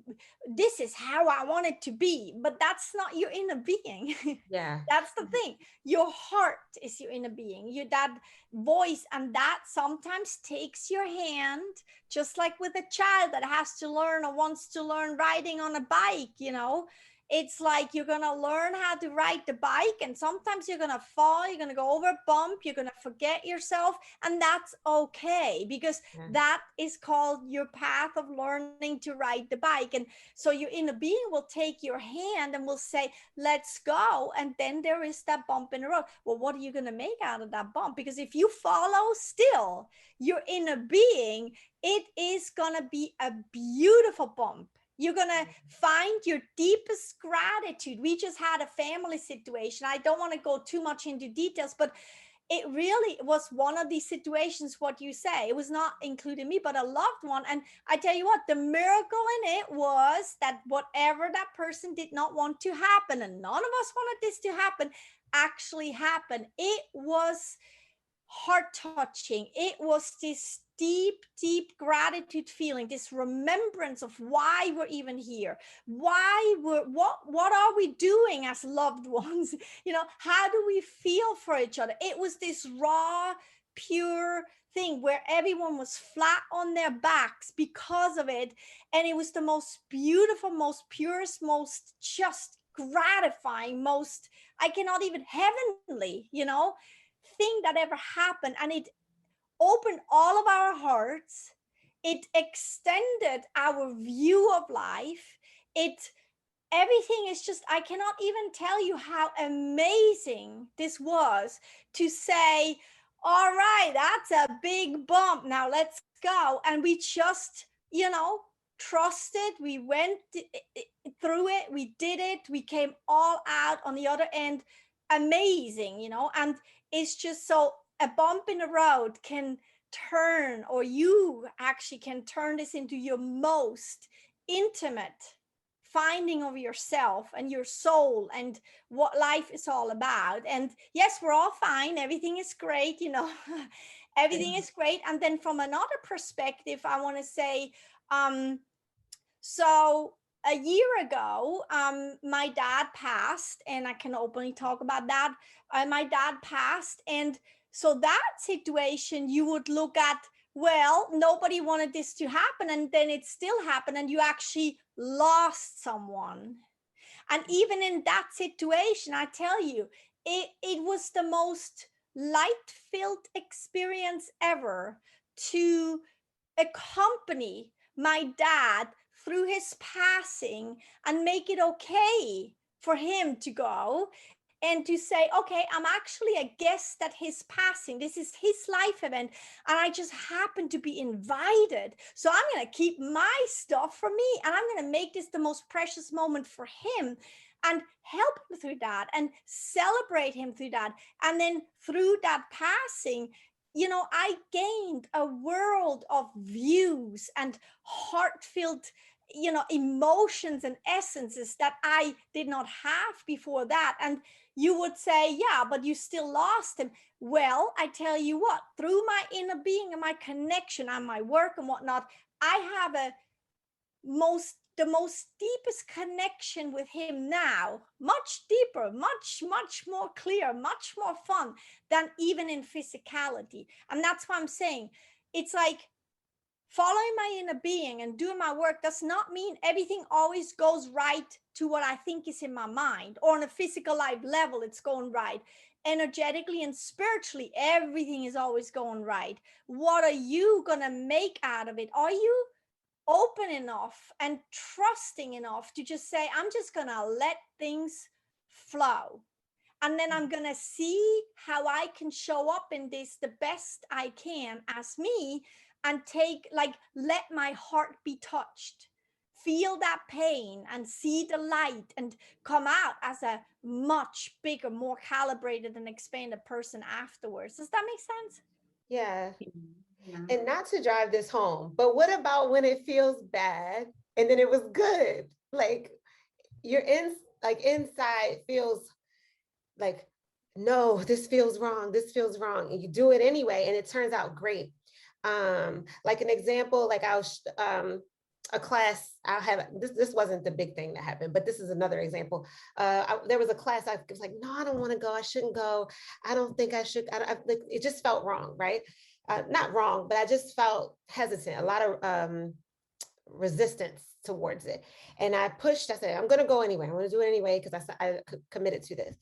this is how I want it to be, but that's not your inner being. Yeah. That's the thing. Your heart is your inner being, your that voice, and that sometimes takes your hand, just like with a child that has to learn or wants to learn riding on a bike, you know. It's like you're going to learn how to ride the bike, and sometimes you're going to fall, you're going to go over a bump, you're going to forget yourself, and that's okay, because that is called your path of learning to ride the bike. And so your inner being will take your hand and will say, let's go. And then there is that bump in the road. Well, what are you going to make out of that bump? Because if you follow still your inner being, it is going to be a beautiful bump. You're going to find your deepest gratitude. We just had a family situation. I don't want to go too much into details, but it really was one of these situations, what you say. It was not including me, but a loved one. And I tell you what, the miracle in it was that whatever that person did not want to happen, and none of us wanted this to happen, actually happened. It was heart touching. It was this deep gratitude feeling, this remembrance of why we're even here, why what are we doing as loved ones, you know, how do we feel for each other. It was this raw, pure thing where everyone was flat on their backs because of it, and it was the most beautiful, most purest, most just gratifying, most, I cannot even, heavenly, you know, thing that ever happened. And it opened all of our hearts. It extended our view of life. Everything is just, I cannot even tell you how amazing this was, to say, all right, that's a big bump, now let's go. And we just, you know, trusted. We went through it, we did it, we came all out on the other end. Amazing, you know. And it's just so, a bump in the road can turn, or you actually can turn this into your most intimate finding of yourself and your soul and what life is all about. And yes, we're all fine, everything is great, you know. Everything is great. And then from another perspective, I want to say, so a year ago, my dad passed, and I can openly talk about that. My dad passed, and so that situation, you would look at, well, nobody wanted this to happen, and then it still happened, and you actually lost someone. And even in that situation, I tell you, it was the most light-filled experience ever to accompany my dad through his passing and make it okay for him to go, and to say, okay, I'm actually a guest at his passing. This is his life event, and I just happen to be invited. So I'm going to keep my stuff for me, and I'm going to make this the most precious moment for him, and help him through that, and celebrate him through that. And then through that passing, you know, I gained a world of views and heart-filled, you know, emotions and essences that I did not have before that. And you would say, yeah, but you still lost him. Well, I tell you what, through my inner being and my connection and my work and whatnot, I have the most deepest connection with him now, much deeper, much more clear, much more fun than even in physicality. And that's what I'm saying. It's like, Following my inner being and doing my work does not mean everything always goes right to what I think is in my mind, or on a physical life level, it's going right. Energetically and spiritually, everything is always going right. What are you going to make out of it? Are you open enough and trusting enough to just say, I'm just going to let things flow? And then I'm going to see how I can show up in this the best I can as me, and let my heart be touched, feel that pain and see the light, and come out as a much bigger, more calibrated and expanded person afterwards. Does that make sense? Yeah. Yeah. And not to drive this home, but what about when it feels bad and then it was good? Like you're inside feels like, no, this feels wrong. This feels wrong. And you do it anyway, and it turns out great. Like an example, like a class I'll have this wasn't the big thing that happened, but this is another example. There was a class I was like, no, I don't want to go. I shouldn't go. I don't think I should. Like, it just felt wrong, right? Not wrong, but I just felt hesitant, a lot of resistance towards it. And I pushed, I said, I'm going to go anyway. I'm going to do it anyway because I committed to this.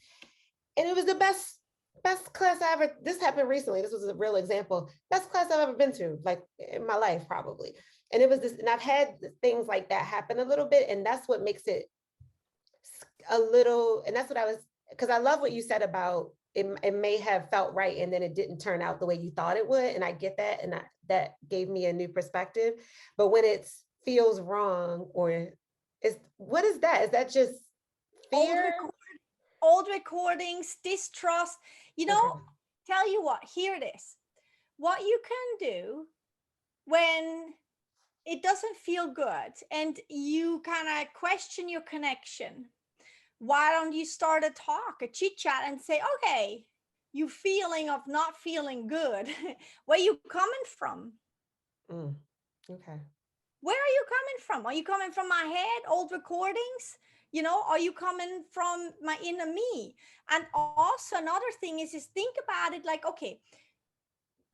And it was the best class I ever, this happened recently. This was a real example. Best class I've ever been to, like in my life, probably. And it was this, and I've had things like that happen a little bit. And that's what makes it a little, and that's what I was, because I love what you said about it may have felt right and then it didn't turn out the way you thought it would. And I get that. And that gave me a new perspective. But when it feels wrong, or what is that? Is that just fear? Old recordings, distrust, Okay. tell you what, here it is. What you can do when it doesn't feel good and you kind of question your connection, why don't you start a talk, a chit chat, and say, okay, you feeling of not feeling good, where you coming from? Okay. Where are you coming from? Are you coming from my head, old recordings? Are you coming from my inner me? And also another thing is think about it like, okay,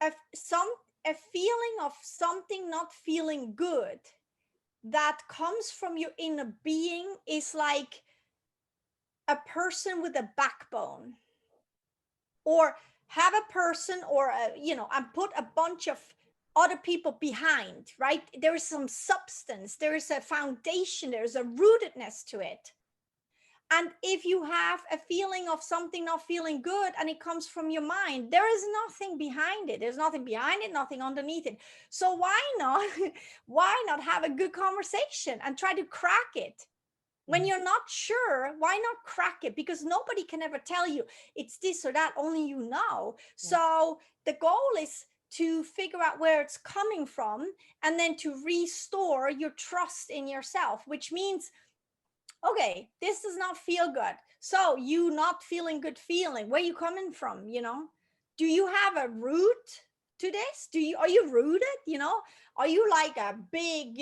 a feeling of something not feeling good that comes from your inner being is like a person with a backbone, or have a person, or and put a bunch of other people behind, right? There is some substance, there is a foundation, there's a rootedness to it. And if you have a feeling of something not feeling good and it comes from your mind, there is nothing behind it. There's nothing behind it, nothing underneath it. So why not why not have a good conversation and try to crack it? When you're not sure, why not crack it? Because nobody can ever tell you it's this or that, only you know. So the goal is to figure out where it's coming from, and then to restore your trust in yourself, which means, okay, this does not feel good. So you not feeling good feeling, where you coming from? Do you have a root to this? Are you rooted? Are you like a big,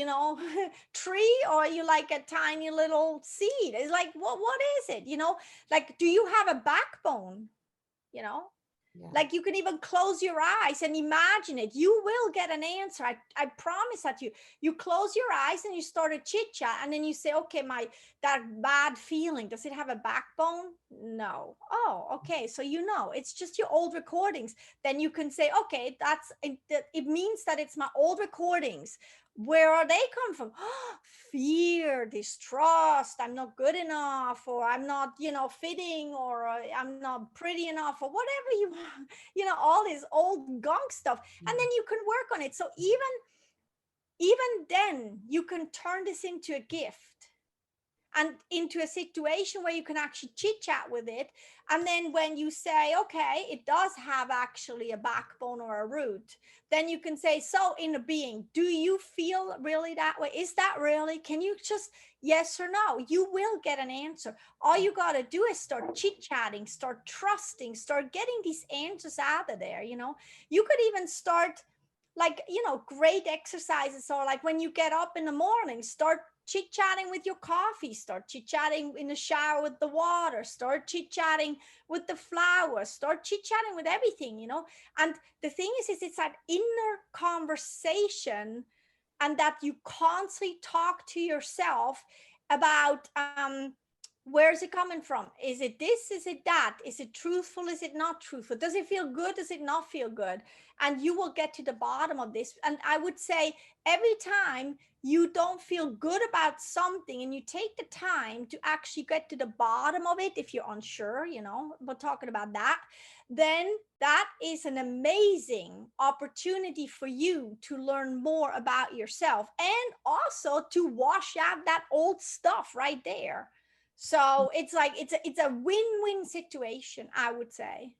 tree, or are you like a tiny little seed? It's like, what is it? Like, do you have a backbone? Yeah. Like, you can even close your eyes and imagine it. You will get an answer. I promise that you close your eyes and you start a chit chat, and then you say, okay, that bad feeling, does it have a backbone? No. Oh, okay. So it's just your old recordings. Then you can say, okay, it means that it's my old recordings. Where are they come from? Fear, distrust, I'm not good enough, or I'm not, fitting, or I'm not pretty enough, or whatever you want, all this old gunk stuff. And then you can work on it. So even then you can turn this into a gift and into a situation where you can actually chit chat with it. And then when you say, okay, it does have actually a backbone or a root, then you can say, so inner being, do you feel really that way? Is that really? Can you just yes or no? You will get an answer. All you got to do is start chit chatting, start trusting, start getting these answers out of there. You could even start like, great exercises, or like when you get up in the morning, start chit-chatting with your coffee, start chit-chatting in the shower with the water, start chit-chatting with the flowers, start chit-chatting with everything. And the thing is it's that inner conversation and that you constantly talk to yourself about where is it coming from? Is it this? Is it that? Is it truthful? Is it not truthful? Does it feel good? Does it not feel good? And you will get to the bottom of this. And I would say every time you don't feel good about something and you take the time to actually get to the bottom of it, if you're unsure, we're talking about that, then that is an amazing opportunity for you to learn more about yourself and also to wash out that old stuff right there. So it's like it's a win-win situation, I would say.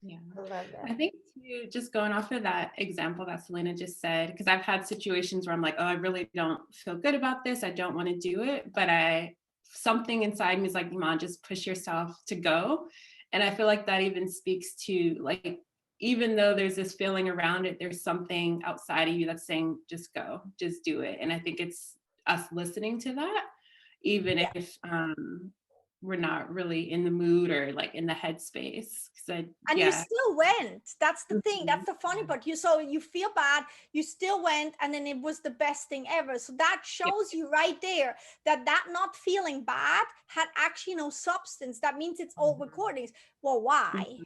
Yeah. I love that. I think too, just going off of that example that Selena just said, because I've had situations where I'm like, oh, I really don't feel good about this. I don't want to do it. But something inside me is like, come on, just push yourself to go. And I feel like that even speaks to like, even though there's this feeling around it, there's something outside of you that's saying, just go, just do it. And I think it's us listening to that, even if we're not really in the mood or like in the headspace. And you still went. That's the thing. That's the funny part. So you feel bad, you still went, and then it was the best thing ever. So that shows you right there that not feeling bad had actually no substance. That means it's old recordings. Well, why?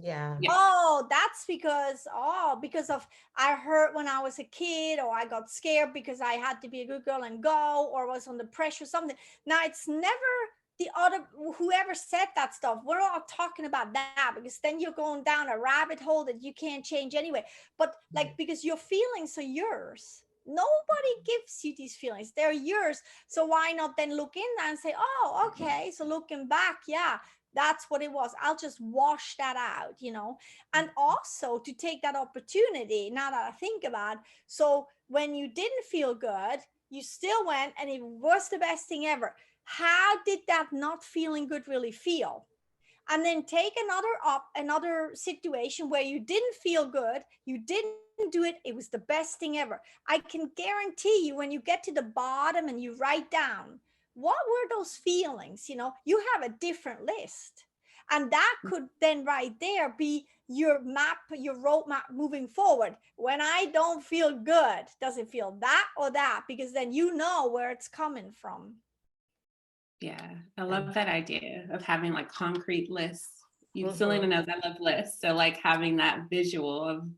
Yeah. Oh, that's because of I hurt when I was a kid, or I got scared because I had to be a good girl and go, or was under pressure, something. Now it's never the other, whoever said that stuff. We're all talking about that because then you're going down a rabbit hole that you can't change anyway. But like, because your feelings are yours. Nobody gives you these feelings. They're yours. So why not then look in there and say, oh, okay. So looking back, yeah, that's what it was. I'll just wash that out, and also to take that opportunity, now that I think about it. So when you didn't feel good, you still went and it was the best thing ever. How did that not feeling good really feel? And then take another situation where you didn't feel good, you didn't do it, it was the best thing ever. I can guarantee you, when you get to the bottom and you write down what were those feelings, you have a different list. And that could then right there be your map, your roadmap moving forward. When I don't feel good, does it feel that or that? Because then you know where it's coming from. Yeah, I love that idea of having like concrete lists. Selena knows I love lists. So like having that visual of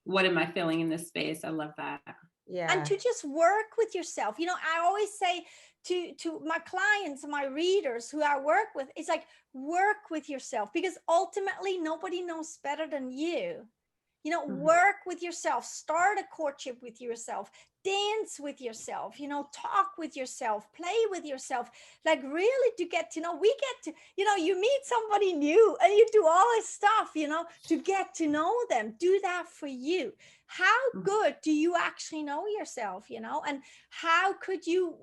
what am I feeling in this space? I love that. Yeah. And to just work with yourself. I always say to my clients, my readers who I work with, it's like, work with yourself, because ultimately nobody knows better than you. Work with yourself, start a courtship with yourself, dance with yourself, talk with yourself, play with yourself, like really to get to know. We get to, you meet somebody new and you do all this stuff, to get to know them. Do that for you. How good do you actually know yourself, and how could you,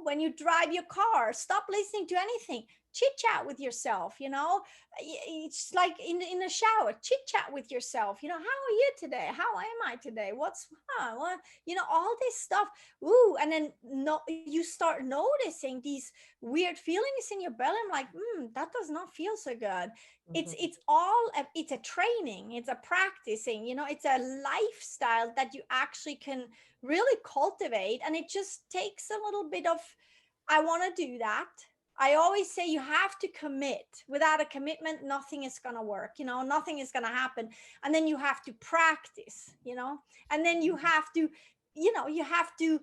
when you drive your car, stop listening to anything, chit chat with yourself, it's like in the shower, chit chat with yourself, how are you today, how am I today, what's what, all this stuff. Ooh, and then you start noticing these weird feelings in your belly. I'm like, that does not feel so good. It's a training, it's a practicing, it's a lifestyle that you actually can really cultivate. And it just takes a little bit of, I want to do that. I always say you have to commit. Without a commitment, nothing is going to work, nothing is going to happen. And then you have to practice, and then you have to, you have to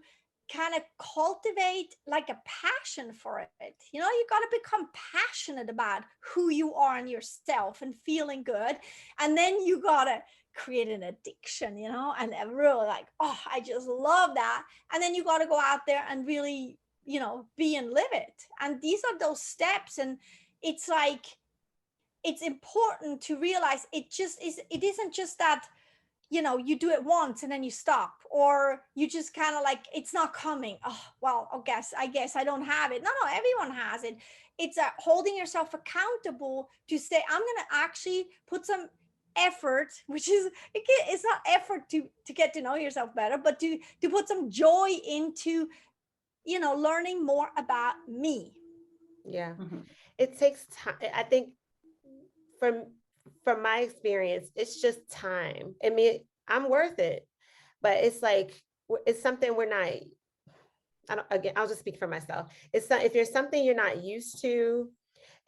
kind of cultivate like a passion for it. You got to become passionate about who you are and yourself and feeling good. And then you got to create an addiction, and really like, oh, I just love that. And then you got to go out there and really, be and live it. And these are those steps. And it's like, it's important to realize it isn't just that, you do it once and then you stop, or you just kind of like, it's not coming. Oh, well, I guess I don't have it. No, everyone has it. It's holding yourself accountable to say, I'm going to actually put some effort, which is, it's not effort to get to know yourself better, but to put some joy into, learning more about me. Yeah. It takes time. I think from my experience, it's just time. I mean, I'm worth it, but it's like, it's something we're not, again, I'll just speak for myself. If there's something you're not used to,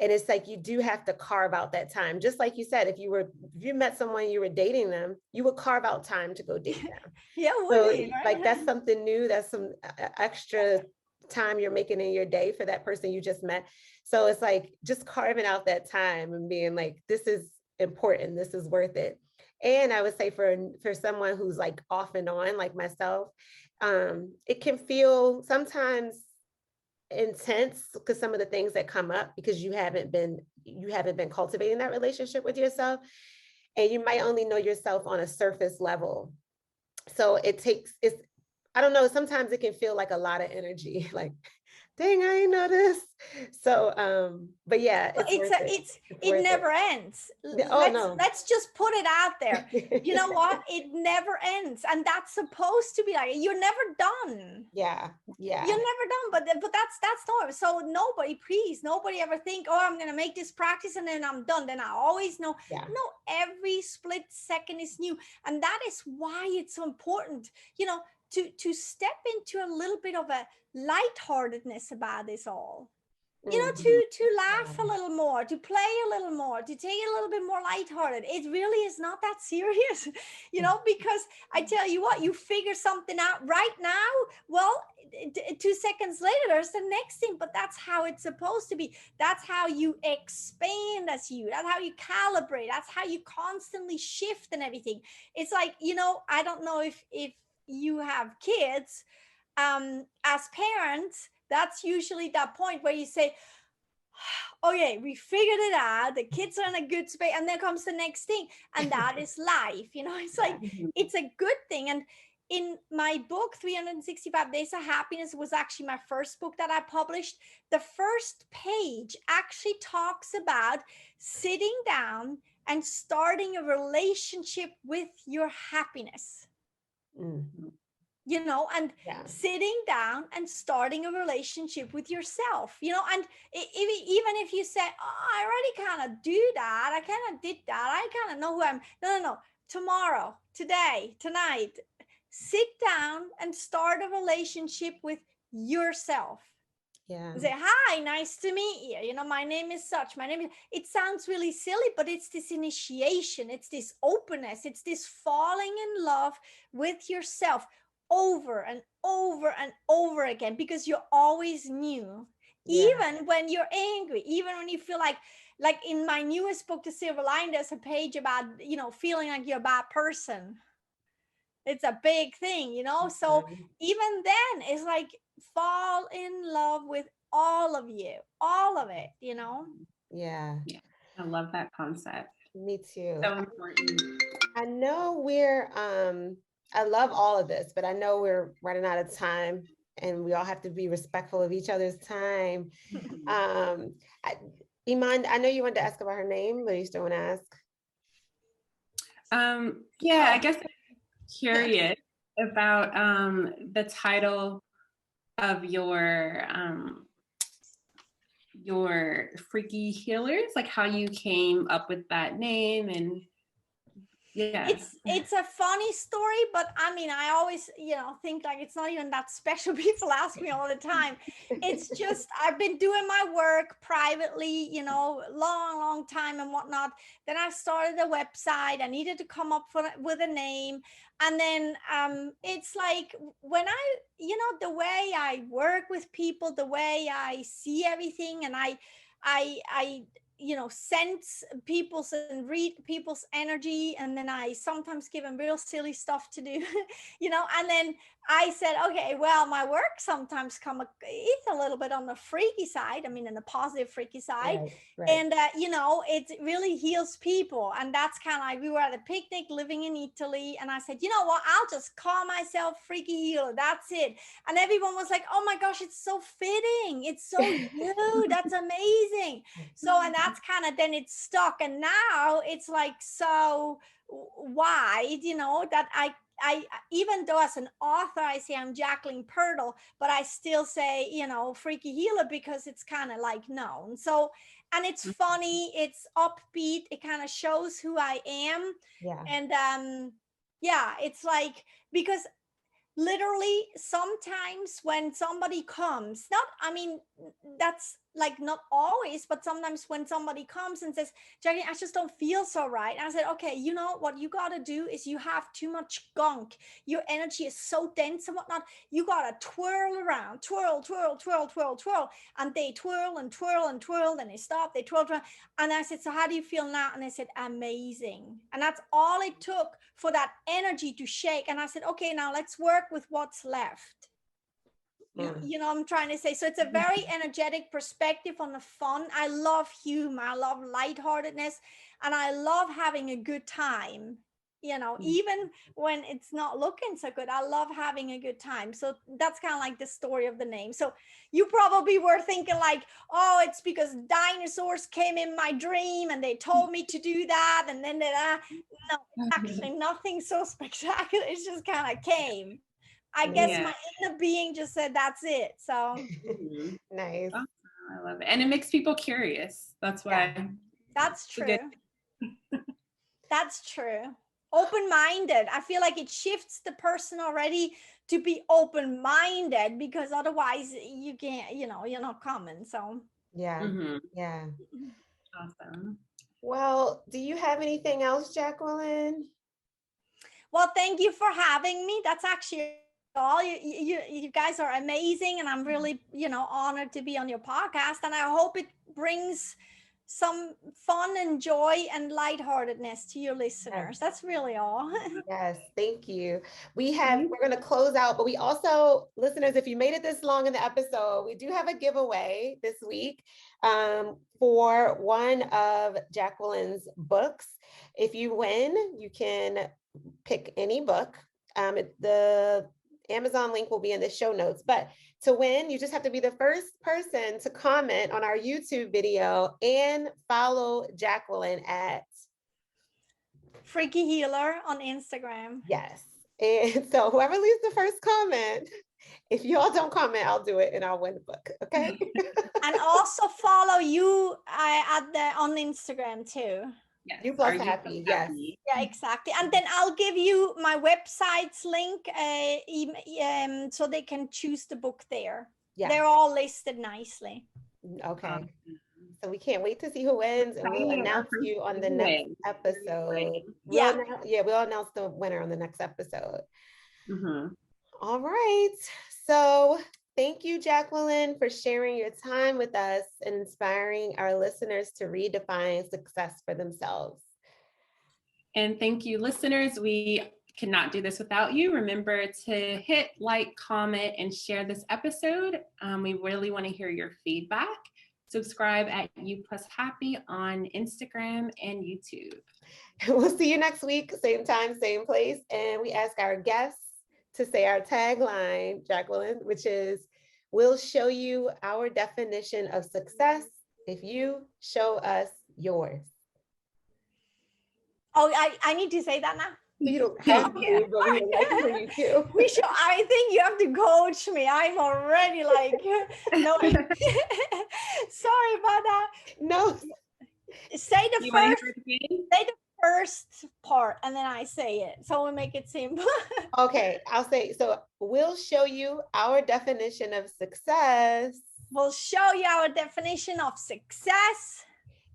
and it's like you do have to carve out that time. Just like you said, if you met someone, you were dating them, you would carve out time to go date them. Yeah, would So be, right? like that's something new. That's some extra time you're making in your day for that person you just met. So it's like just carving out that time and being like, this is important. This is worth it. And I would say for someone who's like off and on, like myself, it can feel sometimes intense because some of the things that come up because you haven't been cultivating that relationship with yourself, and you might only know yourself on a surface level. So it's I don't know, sometimes it can feel like a lot of energy, like dang, I ain't know this. So but yeah, Well, it's worth it. It's worth never ends. Oh no. Let's just put it out there. You know what? It never ends, and that's supposed to be like you're never done. Yeah. You're never done, but that's normal. So nobody ever think, oh, I'm gonna make this practice and then I'm done. Then I always know. Yeah. No, every split second is new, and that is why it's so important. To step into a little bit of a lightheartedness about this all. To laugh a little more, to play a little more, to take it a little bit more lighthearted. It really is not that serious, because I tell you what, you figure something out right now, well, 2 seconds later, there's the next thing, but that's how it's supposed to be. That's how you expand as you, that's how you calibrate. That's how you constantly shift and everything. It's like, I don't know if you have kids, as parents, that's usually that point where you say, okay, we figured it out, the kids are in a good space, and then comes the next thing, and that is life. It's like, it's a good thing. And in my book 365 Days of Happiness, was actually my first book that I published. The first page actually talks about sitting down and starting a relationship with your happiness. And sitting down and starting a relationship with yourself, and even if you say, oh, I already kind of do that, I kind of did that, I kind of know who I'm. No. Tomorrow, today, tonight, sit down and start a relationship with yourself. Yeah. Say, hi, nice to meet you. My name is such. It sounds really silly, but it's this initiation. It's this openness. It's this falling in love with yourself over and over and over again, because you're always new. Even when you're angry, even when you feel like in my newest book, The Silver Line, there's a page about, feeling like you're a bad person. It's a big thing, so even then it's like fall in love with all of you, all of it, Yeah. I love that concept. Me too. So important. I know I love all of this, but I know we're running out of time and we all have to be respectful of each other's time. Iman, I know you wanted to ask about her name, but you still want to ask? I guess I'm curious about the title of your Freaky Healers, like how you came up with that name. And it's a funny story, but I always think like it's not even that special. People ask me all the time. It's just I've been doing my work privately, long time and whatnot. Then I started a website. I needed to come up with a name, and then it's like when I the way I work with people, the way I see everything, and I sense people's and read people's energy, and then I sometimes give them real silly stuff to do, and then I said, okay, well, my work sometimes it's a little bit on the freaky side, in the positive freaky side, right. And it really heals people. And that's kind of like, we were at a picnic living in Italy, and I said, you know what, I'll just call myself Freaky Healer, that's it. And everyone was like, oh my gosh, it's so fitting, it's so you, that's amazing. So, and that's kind of, then it's stuck, and now it's like so wide, that I even though as an author I say I'm Jacqueline Pirtle, but I still say Freaky Healer, because it's kind of like known. So, and it's funny, it's upbeat, it kind of shows who I am. And it's like, because literally sometimes when somebody comes, that's like not always, but sometimes when somebody comes and says, Jackie, I just don't feel so right. And I said, okay, you know what you got to do is you have too much gunk. Your energy is so dense and whatnot. You got to twirl around, twirl, twirl, twirl, twirl, twirl. And they twirl and twirl and twirl. Then they stop, they twirl, twirl. And I said, so how do you feel now? And they said, amazing. And that's all it took for that energy to shake. And I said, okay, now let's work with what's left. You know what I'm trying to say? So it's a very energetic perspective on the fun. I love humor. I love lightheartedness. And I love having a good time. You know, even when it's not looking so good, I love having a good time. So that's kind of like the story of the name. So you probably were thinking like, oh, it's because dinosaurs came in my dream and they told me to do that. And then no, actually nothing so spectacular. It just kind of came. I guess my inner being just said, that's it. So nice. Awesome. I love it. And it makes people curious. That's why. Yeah. That's true. That's true. Open-minded. I feel like it shifts the person already to be open-minded, because otherwise you can't, you know, you're not coming. So yeah. Awesome. Well, do you have anything else, Jacqueline? Well, thank you for having me. That's actually all. You guys are amazing, and I'm really, you know, honored to be on your podcast, and I hope it brings some fun and joy and lightheartedness to your listeners. That's really all. Yes, thank you. We're going to close out, but we also, listeners, if you made it this long in the episode, we do have a giveaway this week for one of Jacqueline's books. If you win, you can pick any book. The Amazon link will be in the show notes, but to win, you just have to be the first person to comment on our YouTube video and follow Jacqueline at Freaky Healer on Instagram. Yes. And so whoever leaves the first comment, if y'all don't comment, I'll do it and I'll win the book. Okay. And also follow you on Instagram too. Yes. You plus happy. Yes. Yeah, exactly. And then I'll give you my website's link so they can choose the book there. Yeah. They're all listed nicely. Okay. So we can't wait to see who wins, and we'll announce you on the next episode. We'll announce the winner on the next episode. All right. So thank you, Jacqueline, for sharing your time with us and inspiring our listeners to redefine success for themselves. And thank you, listeners. We cannot do this without you. Remember to hit like, comment, and share this episode. We really want to hear your feedback. Subscribe at You Plus Happy on Instagram and YouTube. We'll see you next week, same time, same place. And we ask our guests to say our tagline, Jacqueline, which is, we'll show you our definition of success if you show us yours. Oh, I need to say that now? You don't have to, but we would like for you to. I think you have to coach me. I'm already like, no. Sorry about that. No. Say the first part and then I say it. So we'll make it simple. Okay, I'll say, so we'll show you our definition of success. We'll show you our definition of success.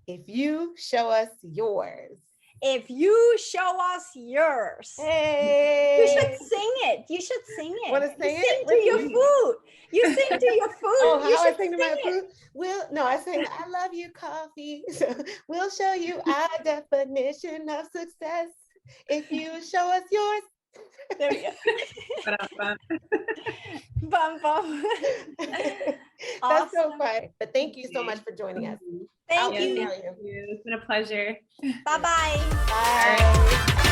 If you show us yours. If you show us yours. Hey. You should sing it. Want to sing it? To your food. You sing to your food. Oh, how I sing to my food? I sing, I love you, coffee. So we'll show you our definition of success. If you show us yours. There we go. Bum, bum. That's Awesome. so fun. But thank you so much for joining us. Thank you. It's been a pleasure. Bye-bye. Bye.